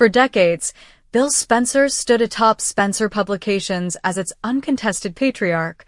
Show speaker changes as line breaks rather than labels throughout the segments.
For decades, Bill Spencer stood atop Spencer Publications as its uncontested patriarch,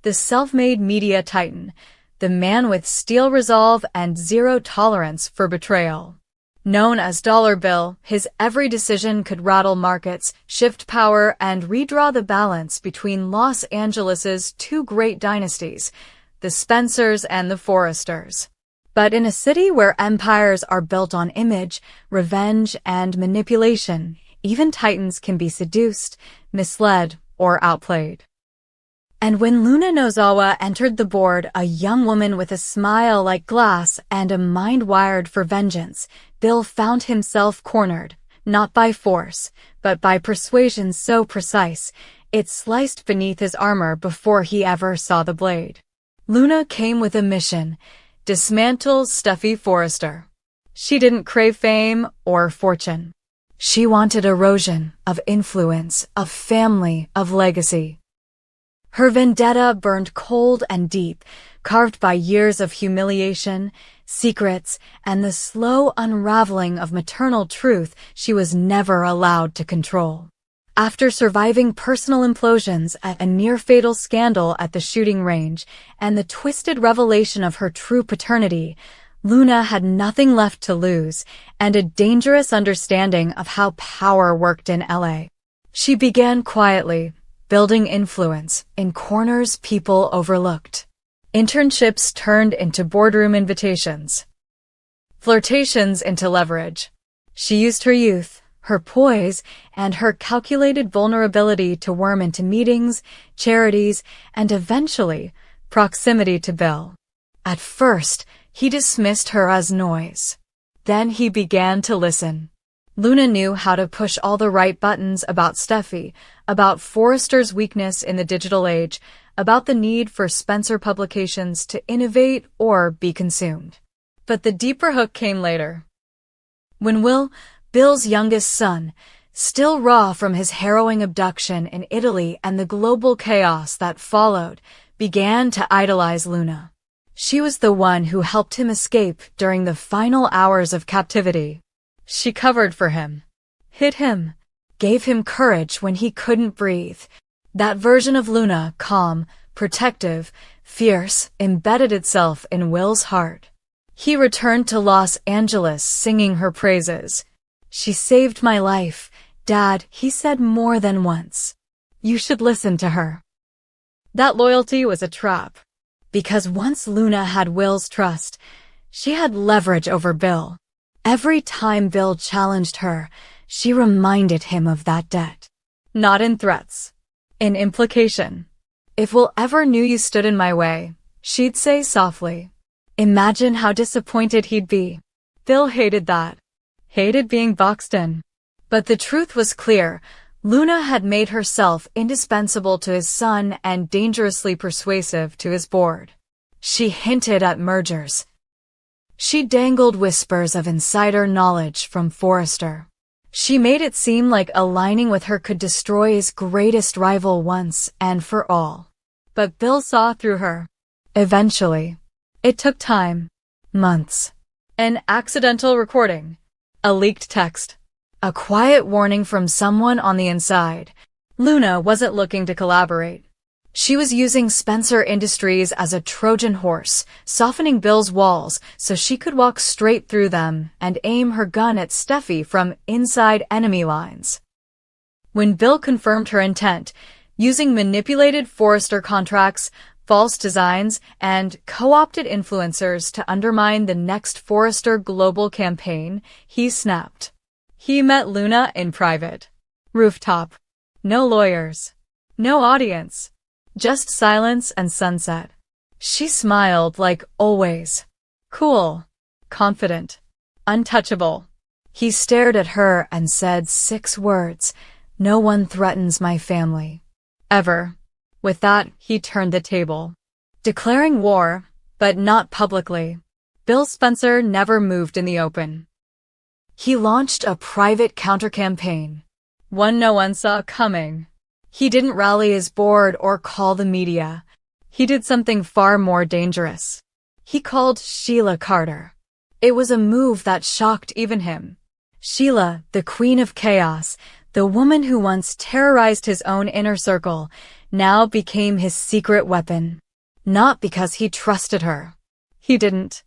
the self-made media titan, the man with steel resolve and zero tolerance for betrayal. Known as Dollar Bill, his every decision could rattle markets, shift power, and redraw the balance between Los Angeles's two great dynasties, the Spencers and the Forresters. But in a city where empires are built on image, revenge, and manipulation, even titans can be seduced, misled, or outplayed. And when Luna Nozawa entered the board, a young woman with a smile like glass and a mind wired for vengeance, Bill found himself cornered, not by force, but by persuasion so precise, it sliced beneath his armor before he ever saw the blade. Luna came with a mission: dismantle Steffy Forrester. She didn't crave fame or fortune. She wanted erosion of influence, of family, of legacy. Her vendetta burned cold and deep, carved by years of humiliation, secrets, and the slow unraveling of maternal truth she was never allowed to control. After surviving personal implosions at a near-fatal scandal at the shooting range and the twisted revelation of her true paternity, Luna had nothing left to lose and a dangerous understanding of how power worked in LA. She began quietly, building influence in corners people overlooked. Internships turned into boardroom invitations. Flirtations into leverage. She used her youth, her poise, and her calculated vulnerability to worm into meetings, charities, and eventually, proximity to Bill. At first, he dismissed her as noise. Then he began to listen. Luna knew how to push all the right buttons about Steffy, about Forrester's weakness in the digital age, about the need for Spencer Publications to innovate or be consumed. But the deeper hook came later. When Will, Bill's youngest son, still raw from his harrowing abduction in Italy and the global chaos that followed, began to idolize Luna. She was the one who helped him escape during the final hours of captivity. She covered for him, hid him, gave him courage when he couldn't breathe. That version of Luna, calm, protective, fierce, embedded itself in Will's heart. He returned to Los Angeles singing her praises. "She saved my life, Dad," he said more than once. "You should listen to her." That loyalty was a trap. Because once Luna had Will's trust, she had leverage over Bill. Every time Bill challenged her, she reminded him of that debt. Not in threats, in implication. "If Will ever knew you stood in my way," she'd say softly. Imagine how disappointed he'd be. Bill hated that. Hated being boxed in. But the truth was clear. Luna had made herself indispensable to his son and dangerously persuasive to his board. She hinted at mergers. She dangled whispers of insider knowledge from Forrester. She made it seem like aligning with her could destroy his greatest rival once and for all. But Bill saw through her. Eventually. It took time. Months. An accidental recording. A leaked text. A quiet warning from someone on the inside. Luna wasn't looking to collaborate. She was using Spencer Industries as a Trojan horse, softening Bill's walls so she could walk straight through them and aim her gun at Steffy from inside enemy lines. When Bill confirmed her intent, using manipulated Forrester contracts, false designs, and co-opted influencers to undermine the next Forrester global campaign, he snapped. He met Luna in private. Rooftop. No lawyers. No audience. Just silence and sunset. She smiled like always. Cool. Confident. Untouchable. He stared at her and said 6 words. "No one threatens my family. Ever." With that, he turned the table. Declaring war, but not publicly. Bill Spencer never moved in the open. He launched a private counter-campaign. One no one saw coming. He didn't rally his board or call the media. He did something far more dangerous. He called Sheila Carter. It was a move that shocked even him. Sheila, the queen of chaos, the woman who once terrorized his own inner circle, now became his secret weapon. Not because he trusted her. He didn't.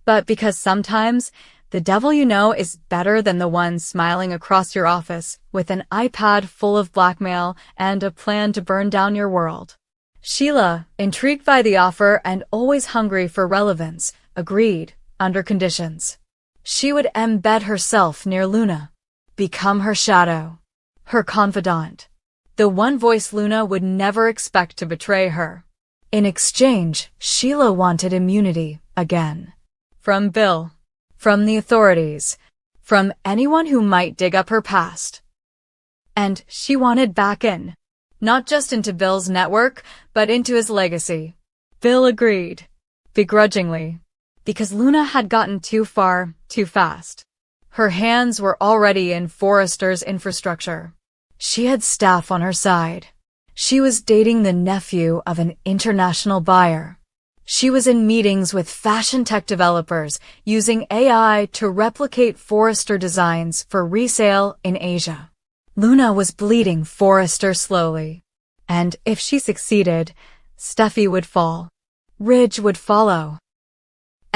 But because sometimes the devil you know is better than the one smiling across your office with an iPad full of blackmail and a plan to burn down your world. Sheila, intrigued by the offer and always hungry for relevance, agreed, under conditions. She would embed herself near Luna, become her shadow, her confidant, the one voice Luna would never expect to betray her. In exchange, Sheila wanted immunity again. From Bill, from the authorities, from anyone who might dig up her past. And she wanted back in. Not just into Bill's network, but into his legacy. Bill agreed, begrudgingly, because Luna had gotten too far, too fast. Her hands were already in Forrester's infrastructure. She had staff on her side. She was dating the nephew of an international buyer. She was in meetings with fashion tech developers using AI to replicate Forrester designs for resale in Asia. Luna was bleeding Forrester slowly. And if she succeeded, Steffy would fall. Ridge would follow.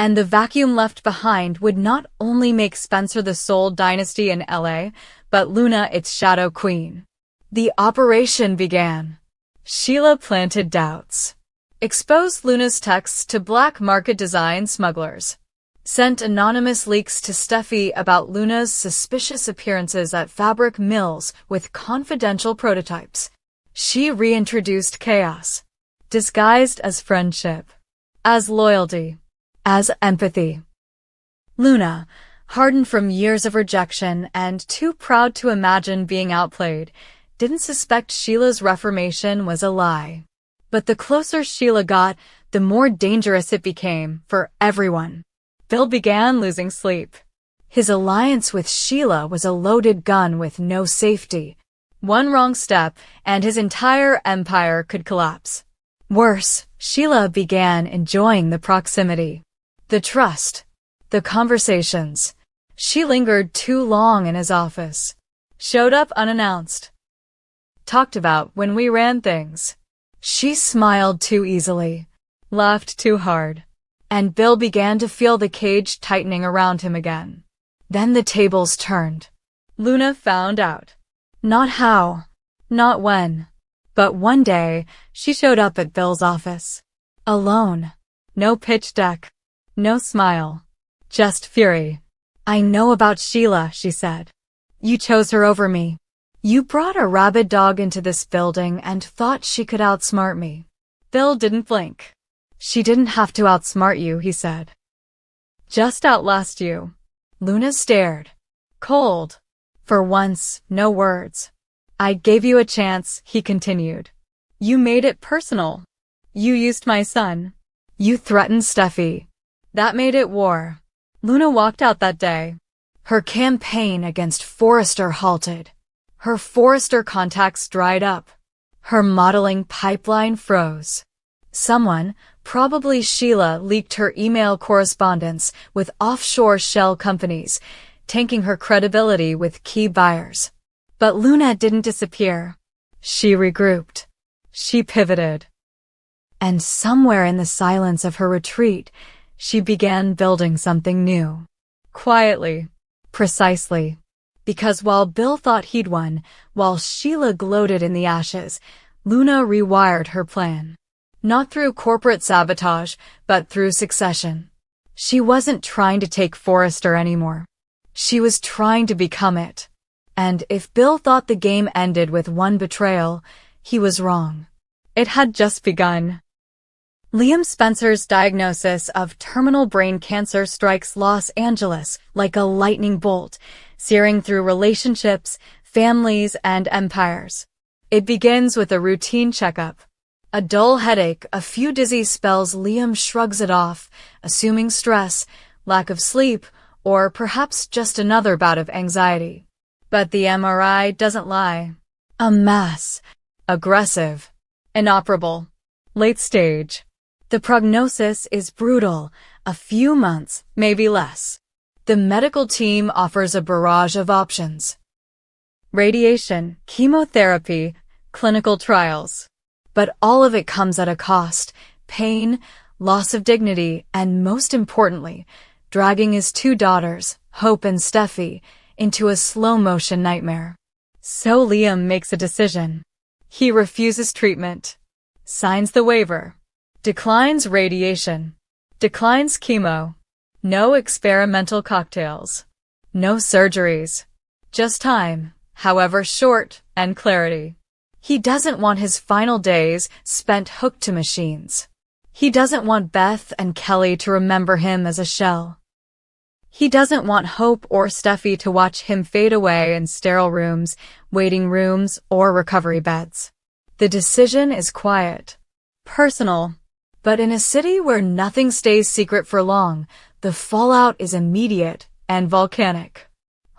And the vacuum left behind would not only make Spencer the sole dynasty in LA, but Luna its shadow queen. The operation began. Sheila planted doubts. Exposed Luna's texts to black market design smugglers. Sent anonymous leaks to Steffy about Luna's suspicious appearances at fabric mills with confidential prototypes. She reintroduced chaos, disguised as friendship, as loyalty, as empathy. Luna, hardened from years of rejection and too proud to imagine being outplayed, didn't suspect Sheila's reformation was a lie. But the closer Sheila got, the more dangerous it became for everyone. Bill began losing sleep. His alliance with Sheila was a loaded gun with no safety. One wrong step, and his entire empire could collapse. Worse, Sheila began enjoying the proximity, the trust, the conversations. She lingered too long in his office. Showed up unannounced. Talked about when we ran things. She smiled too easily, laughed too hard. And Bill began to feel the cage tightening around him again. Then the tables turned. Luna found out. Not how, not when, but one day she showed up at Bill's office. Alone. No pitch deck. No smile. Just fury. I know about Sheila, she said. You chose her over me. You brought a rabid dog into this building and thought she could outsmart me. Bill didn't blink. She didn't have to outsmart you, he said. Just outlast you. Luna stared. Cold. For once, no words. I gave you a chance, he continued. You made it personal. You used my son. You threatened Steffy. That made it war. Luna walked out that day. Her campaign against Forrester halted. Her Forrester contacts dried up. Her modeling pipeline froze. Someone, probably Sheila, leaked her email correspondence with offshore shell companies, tanking her credibility with key buyers. But Luna didn't disappear. She regrouped. She pivoted. And somewhere in the silence of her retreat, she began building something new. Quietly. Precisely. Because while Bill thought he'd won, while Sheila gloated in the ashes, Luna rewired her plan. Not through corporate sabotage, but through succession. She wasn't trying to take Forrester anymore. She was trying to become it. And if Bill thought the game ended with one betrayal, he was wrong. It had just begun. Liam Spencer's diagnosis of terminal brain cancer strikes Los Angeles like a lightning bolt, searing through relationships, families, and empires. It begins with a routine checkup. A dull headache, a few dizzy spells. Liam shrugs it off, assuming stress, lack of sleep, or perhaps just another bout of anxiety. But the MRI doesn't lie. A mass. Aggressive. Inoperable. Late stage. The prognosis is brutal. A few months, maybe less. The medical team offers a barrage of options. Radiation, chemotherapy, clinical trials. But all of it comes at a cost: pain, loss of dignity, and most importantly, dragging his two daughters, Hope and Steffy, into a slow-motion nightmare. So Liam makes a decision. He refuses treatment, signs the waiver, declines radiation, declines chemo, no experimental cocktails, no surgeries, just time, however short, and clarity. He doesn't want his final days spent hooked to machines. He doesn't want Beth and Kelly to remember him as a shell. He doesn't want Hope or Steffy to watch him fade away in sterile rooms, waiting rooms, or recovery beds. The decision is quiet, personal, but in a city where nothing stays secret for long, the fallout is immediate and volcanic.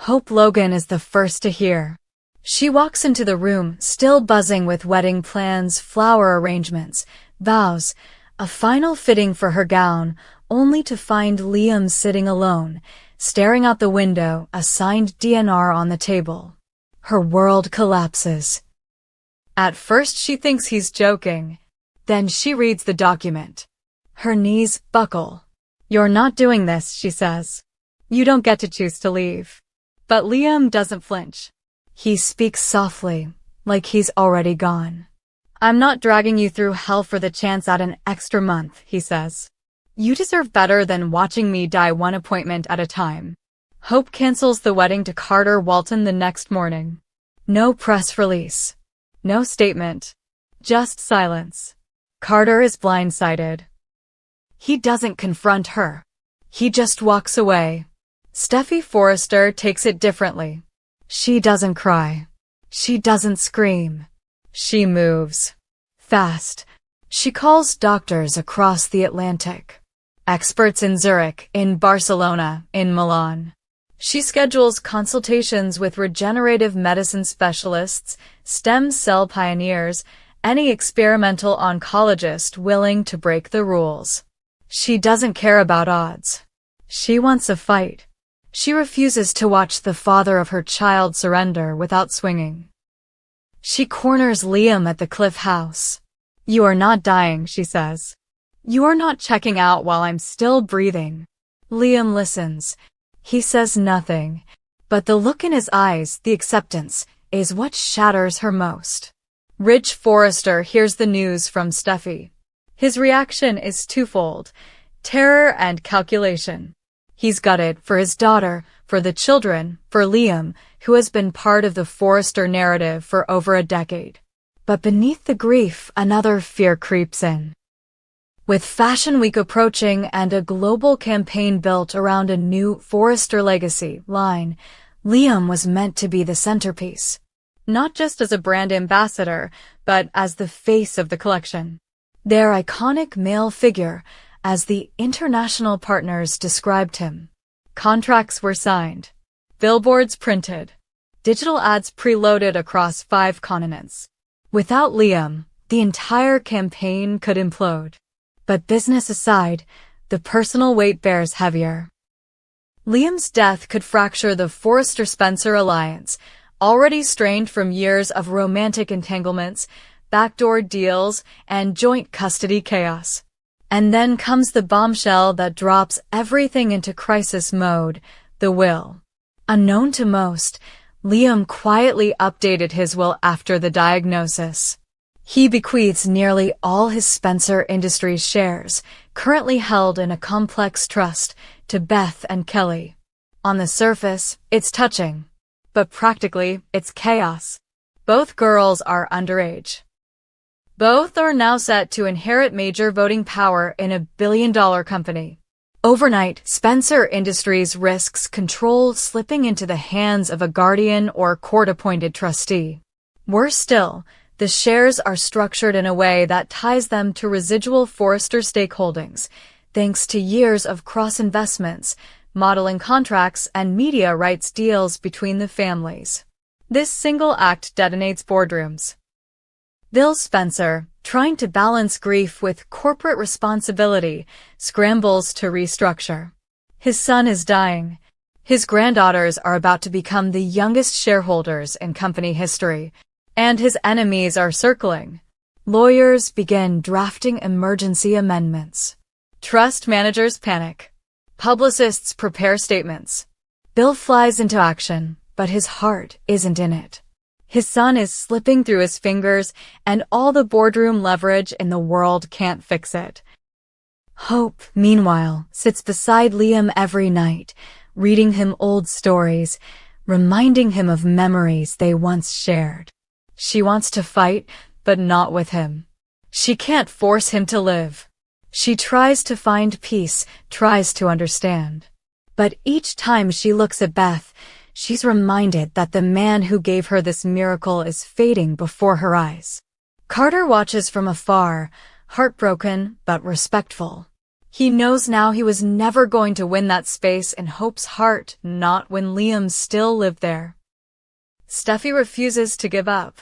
Hope Logan is the first to hear. She walks into the room, still buzzing with wedding plans, flower arrangements, vows, a final fitting for her gown, only to find Liam sitting alone, staring out the window, a signed DNR on the table. Her world collapses. At first she thinks he's joking. Then she reads the document. Her knees buckle. "You're not doing this," she says. "You don't get to choose to leave." But Liam doesn't flinch. He speaks softly, like he's already gone. "I'm not dragging you through hell for the chance at an extra month," he says. "You deserve better than watching me die one appointment at a time." Hope cancels the wedding to Carter Walton the next morning. No press release. No statement. Just silence. Carter is blindsided. He doesn't confront her. He just walks away. Steffy Forrester takes it differently. She doesn't cry. She doesn't scream. She moves. Fast. She calls doctors across the Atlantic. Experts in Zurich, in Barcelona, in Milan. She schedules consultations with regenerative medicine specialists, stem cell pioneers, any experimental oncologist willing to break the rules. She doesn't care about odds. She wants a fight. She refuses to watch the father of her child surrender without swinging. She corners Liam at the Cliff House. "You are not dying," she says. "You are not checking out while I'm still breathing." Liam listens. He says nothing, but the look in his eyes, the acceptance, is what shatters her most. Rich Forrester hears the news from Steffy. His reaction is twofold: terror and calculation. He's gutted for his daughter, for the children, for Liam, who has been part of the Forrester narrative for over a decade. But beneath the grief, another fear creeps in. With Fashion Week approaching and a global campaign built around a new Forrester Legacy line, Liam was meant to be the centerpiece. Not just as a brand ambassador, but as the face of the collection. Their iconic male figure, as the international partners described him. Contracts were signed. Billboards printed. Digital ads preloaded across 5 continents. Without Liam, the entire campaign could implode. But business aside, the personal weight bears heavier. Liam's death could fracture the Forrester-Spencer alliance, already strained from years of romantic entanglements, backdoor deals, and joint custody chaos. And then comes the bombshell that drops everything into crisis mode, the will. Unknown to most, Liam quietly updated his will after the diagnosis. He bequeaths nearly all his Spencer Industries shares, currently held in a complex trust, to Beth and Kelly. On the surface, it's touching. But practically, it's chaos. Both girls are underage. Both are now set to inherit major voting power in a billion-dollar company. Overnight, Spencer Industries risks control slipping into the hands of a guardian or court-appointed trustee. Worse still, the shares are structured in a way that ties them to residual Forrester stakeholdings, thanks to years of cross-investments, modeling contracts, and media rights deals between the families. This single act detonates boardrooms. Bill Spencer, trying to balance grief with corporate responsibility, scrambles to restructure. His son is dying, His granddaughters are about to become the youngest shareholders in company history, and his enemies are circling. Lawyers begin drafting emergency amendments. Trust managers panic. Publicists prepare statements. Bill flies into action, but his heart isn't in it. His son is slipping through his fingers, and all the boardroom leverage in the world can't fix it. Hope, meanwhile, sits beside Liam every night, reading him old stories, reminding him of memories they once shared. She wants to fight, but not with him. She can't force him to live. She tries to find peace, tries to understand. But each time she looks at Beth, she's reminded that the man who gave her this miracle is fading before her eyes. Carter watches from afar, heartbroken but respectful. He knows now he was never going to win that space in Hope's heart, not when Liam still lived there. Steffy refuses to give up.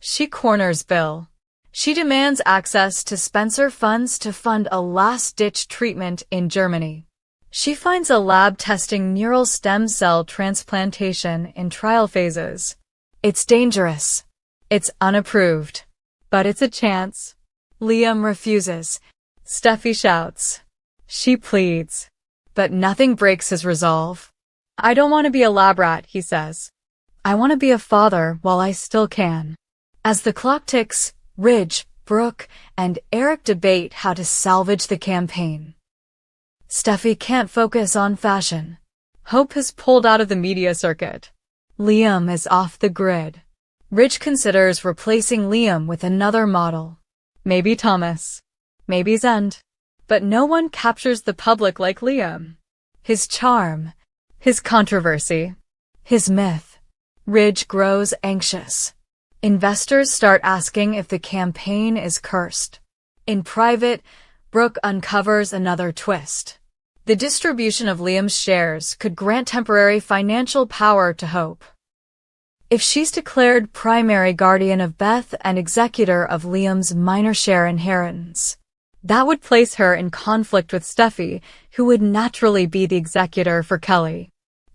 She corners Bill. She demands access to Spencer funds to fund a last-ditch treatment in Germany. She finds a lab testing neural stem cell transplantation in trial phases. It's dangerous. It's unapproved. But it's a chance. Liam refuses. Steffy shouts. She pleads. But nothing breaks his resolve. I don't want to be a lab rat, he says. I want to be a father while I still can. As the clock ticks, Ridge, Brooke, and Eric debate how to salvage the campaign. Steffy can't focus on fashion. Hope has pulled out of the media circuit. Liam is off the grid. Ridge considers replacing Liam with another model. Maybe Thomas. Maybe Zend. But no one captures the public like Liam. His charm. His controversy. His myth. Ridge grows anxious. Investors start asking if the campaign is cursed. In private, Brooke uncovers another twist. The distribution of Liam's shares could grant temporary financial power to Hope. If she's declared primary guardian of Beth and executor of Liam's minor share inheritance, that would place her in conflict with Steffy, who would naturally be the executor for Kelly.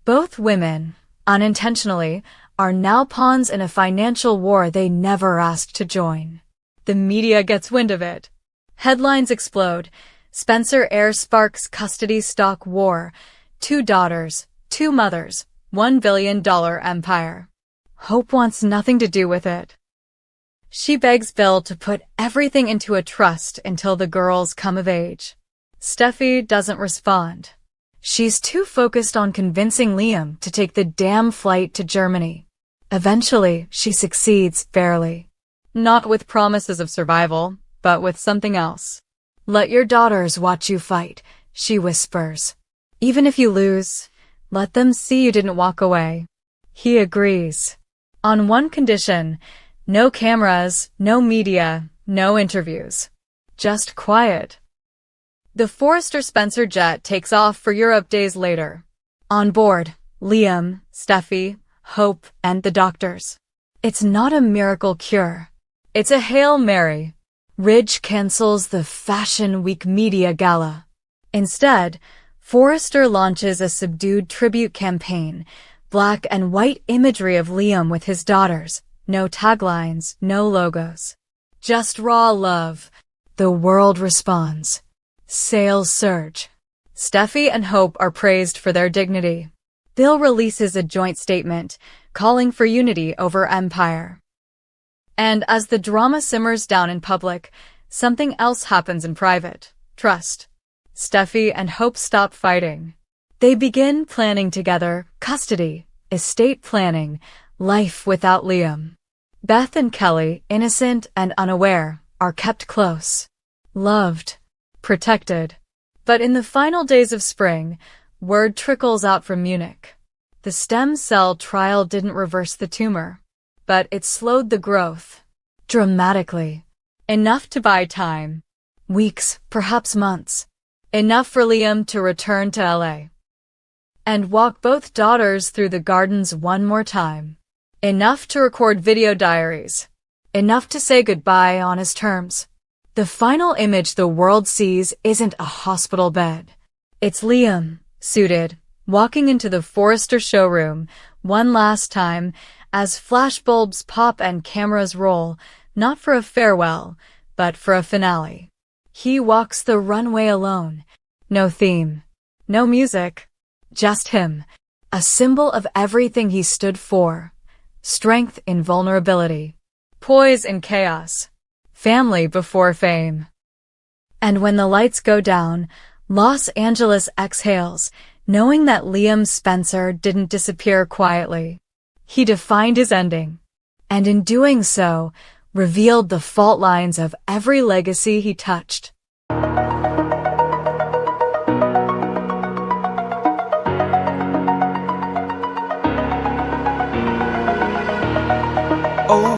Both women, unintentionally, are now pawns in a financial war they never asked to join. The media gets wind of it. Headlines explode. Spencer heir sparks custody stock war. 2 daughters, 2 mothers, $1 billion empire. Hope wants nothing to do with it. She begs Bill to put everything into a trust until the girls come of age. Steffy doesn't respond. She's too focused on convincing Liam to take the damn flight to Germany. Eventually, she succeeds barely. Not with promises of survival, but with something else. Let your daughters watch you fight, she whispers. Even if you lose, let them see you didn't walk away. He agrees. On one condition, no cameras, no media, no interviews. Just quiet. The Forrester Spencer jet takes off for Europe days later. On board, Liam, Steffy, Hope, and the doctors. It's not a miracle cure. It's a Hail Mary. Ridge cancels the Fashion Week media gala. Instead, Forrester launches a subdued tribute campaign, black and white imagery of Liam with his daughters, no taglines, no logos. Just raw love. The world responds. Sales surge. Steffy and Hope are praised for their dignity. Bill releases a joint statement, calling for unity over empire. And as the drama simmers down in public, something else happens in private. Trust. Steffy and Hope stop fighting. They begin planning together, custody, estate planning, life without Liam. Beth and Kelly, innocent and unaware, are kept close. Loved. Protected. But in the final days of spring, word trickles out from Munich. The stem cell trial didn't reverse the tumor, but it slowed the growth. Dramatically. Enough to buy time. Weeks, perhaps months. Enough for Liam to return to LA. And walk both daughters through the gardens one more time. Enough to record video diaries. Enough to say goodbye on his terms. The final image the world sees isn't a hospital bed. It's Liam, suited, walking into the Forrester showroom one last time as flashbulbs pop and cameras roll, not for a farewell, but for a finale. He walks the runway alone. No theme, no music, just him, a symbol of everything he stood for. Strength in vulnerability, poise in chaos, family before fame. And when the lights go down, Los Angeles exhales, knowing that Liam Spencer didn't disappear quietly. He defined his ending, and in doing so, revealed the fault lines of every legacy he touched.